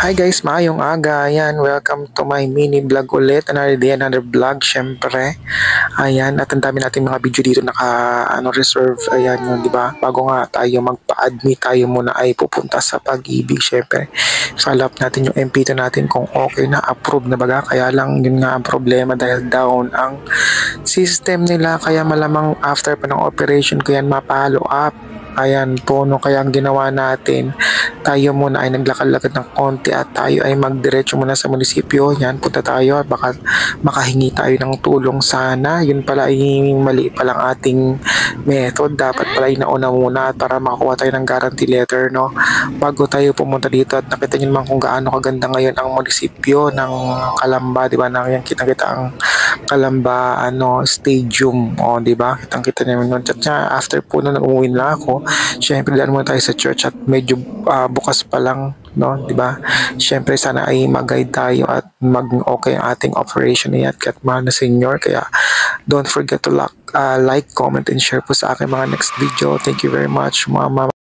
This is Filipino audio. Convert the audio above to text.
Hi guys, maayong aga. Ayan, welcome to my mini vlog ulit. Another day, another vlog, syempre. Ayan, at ang dami natin mga video dito reserve. Ayan yun, di ba? Bago nga tayo magpa-admit, tayo muna ay pupunta sa pag-ibig, syempre. Follow up natin yung MP2 natin kung okay na, approve na baga. Kaya lang yun nga ang problema dahil down ang system nila. Kaya malamang after pa ng operation ko yan mapalo up. Ayan po, no, kaya ang ginawa natin, tayo muna ay naglakad-lakad ng konti at tayo ay magdiretso muna sa munisipyo. Yan, punta tayo at baka makahingi tayo ng tulong sana. Yun pala ay mali palang ating method. Dapat pala ay nauna muna para makakuha tayo ng guarantee letter, no? Bago tayo pumunta dito at nakita nyo naman kung gaano kaganda ngayon ang munisipyo ng Calamba, di ba? Nang yan kita-kita ang Calamba stadium, di ba? Kitang-kita naman nun. At after po na umuwi na ako, syempre daan muna tayo sa church at medyo bukas pa lang, no, di ba? Syempre sana ay mag-guide tayo at mag-okay ang ating operation niya at mahal na senior. Kaya don't forget to like, comment and share po sa aking mga next video. Thank you very much, mama.